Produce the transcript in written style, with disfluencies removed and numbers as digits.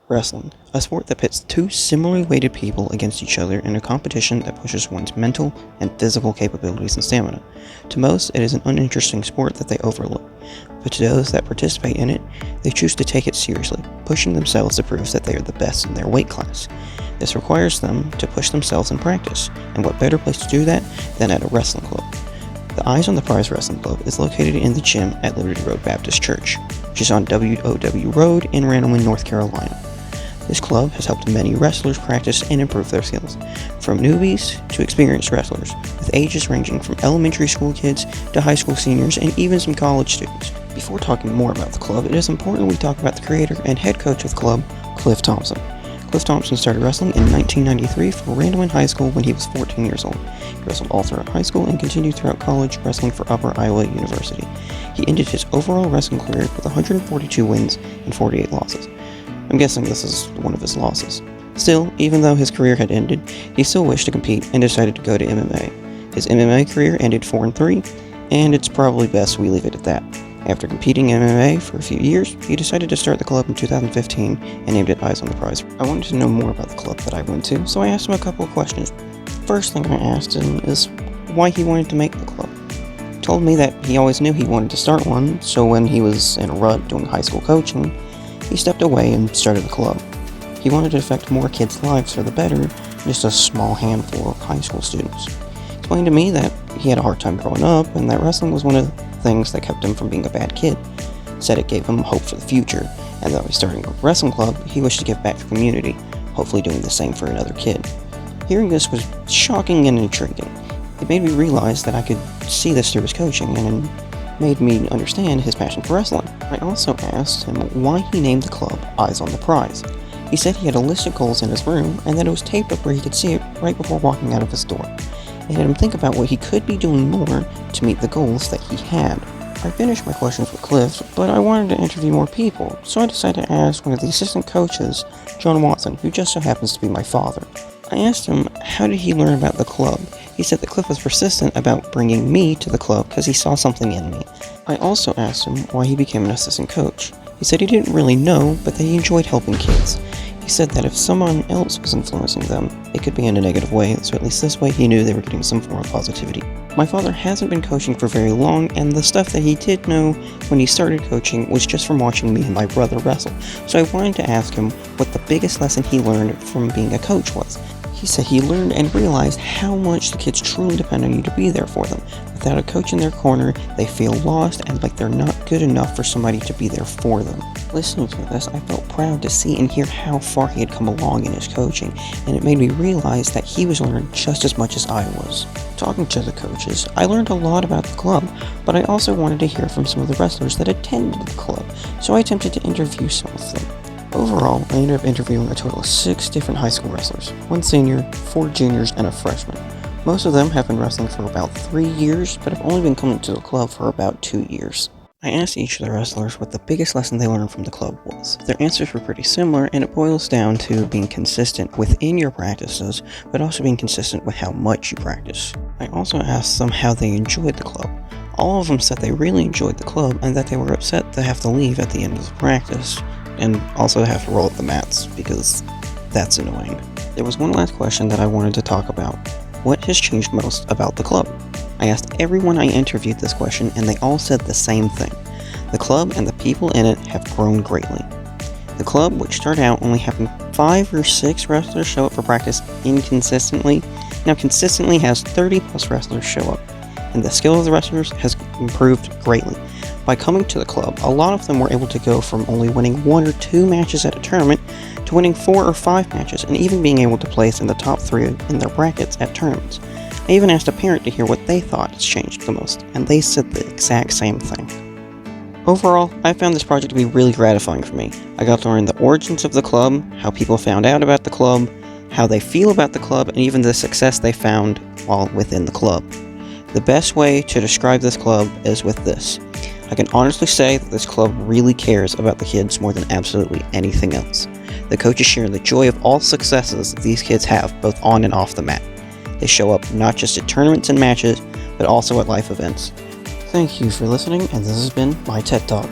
Wrestling, a sport that pits two similarly weighted people against each other in a competition that pushes one's mental and physical capabilities and stamina. To most, it is an uninteresting sport that they overlook, but to those that participate in it, they choose to take it seriously, pushing themselves to prove that they are the best in their weight class. This requires them to push themselves in practice, and what better place to do that than at a wrestling club. The Eyes on the Prize Wrestling Club is located in the gym at Liberty Road Baptist Church, which is on WOW Road in Randleman, North Carolina. This club has helped many wrestlers practice and improve their skills, from newbies to experienced wrestlers, with ages ranging from elementary school kids to high school seniors and even some college students. Before talking more about the club, it is important we talk about the creator and head coach of the club, Cliff Thompson. Cliff Thompson started wrestling in 1993 for Randleman High School when he was 14 years old. He wrestled all throughout high school and continued throughout college, wrestling for Upper Iowa University. He ended his overall wrestling career with 142 wins and 48 losses. I'm guessing this is one of his losses. Still, even though his career had ended, he still wished to compete and decided to go to MMA. His MMA career ended 4-3, and it's probably best we leave it at that. After competing in MMA for a few years, he decided to start the club in 2015 and named it Eyes on the Prize. I wanted to know more about the club that I went to, so I asked him a couple of questions. First thing I asked him is why he wanted to make the club. He told me that he always knew he wanted to start one, so when he was in a rut doing high school coaching, he stepped away and started the club. He wanted to affect more kids' lives for the better than just a small handful of high school students. He explained to me that he had a hard time growing up and that wrestling was one of the things that kept him from being a bad kid. He said it gave him hope for the future, and though he's starting a wrestling club, he wished to give back to the community, hopefully doing the same for another kid. Hearing this was shocking and intriguing. It made me realize that I could see this through his coaching, and it made me understand his passion for wrestling. I also asked him why he named the club Eyes on the Prize. He said he had a list of goals in his room and that it was taped up where he could see it right before walking out of his door. It had him think about what he could be doing more to meet the goals that he had. I finished my questions with Cliff, but I wanted to interview more people, so I decided to ask one of the assistant coaches, John Watson, who just so happens to be my father. I asked him how did he learn about the club. He said that Cliff was persistent about bringing me to the club because he saw something in me. I also asked him why he became an assistant coach. He said he didn't really know, but that he enjoyed helping kids. He said that if someone else was influencing them, it could be in a negative way, so at least this way he knew they were getting some form of positivity. My father hasn't been coaching for very long, and the stuff that he did know when he started coaching was just from watching me and my brother wrestle, so I wanted to ask him what the biggest lesson he learned from being a coach was. He said he learned and realized how much the kids truly depend on you to be there for them. Without a coach in their corner, they feel lost and like they're not good enough for somebody to be there for them. Listening to this, I felt proud to see and hear how far he had come along in his coaching, and it made me realize that he was learning just as much as I was. Talking to the coaches, I learned a lot about the club, but I also wanted to hear from some of the wrestlers that attended the club, so I attempted to interview some of them. Overall, I ended up interviewing a total of 6 different high school wrestlers, 1 senior, 4 juniors, and a freshman. Most of them have been wrestling for about 3 years, but have only been coming to the club for about 2 years. I asked each of the wrestlers what the biggest lesson they learned from the club was. Their answers were pretty similar, and it boils down to being consistent within your practices, but also being consistent with how much you practice. I also asked them how they enjoyed the club. All of them said they really enjoyed the club, and that they were upset to have to leave at the end of the practice, and also have to roll up the mats, because that's annoying. There was one last question that I wanted to talk about. What has changed most about the club? I asked everyone I interviewed this question, and they all said the same thing. The club and the people in it have grown greatly. The club, which started out only having 5 or 6 wrestlers show up for practice inconsistently, now consistently has 30 plus wrestlers show up, and the skill of the wrestlers has improved greatly. By coming to the club, a lot of them were able to go from only winning 1 or 2 matches at a tournament to winning 4 or 5 matches, and even being able to place in the top 3 in their brackets at tournaments. I even asked a parent to hear what they thought has changed the most, and they said the exact same thing. Overall, I found this project to be really gratifying for me. I got to learn the origins of the club, how people found out about the club, how they feel about the club, and even the success they found while within the club. The best way to describe this club is with this. I can honestly say that this club really cares about the kids more than absolutely anything else. The coaches share the joy of all successes these kids have, both on and off the mat. They show up not just at tournaments and matches, but also at life events. Thank you for listening, and this has been my TED Talk.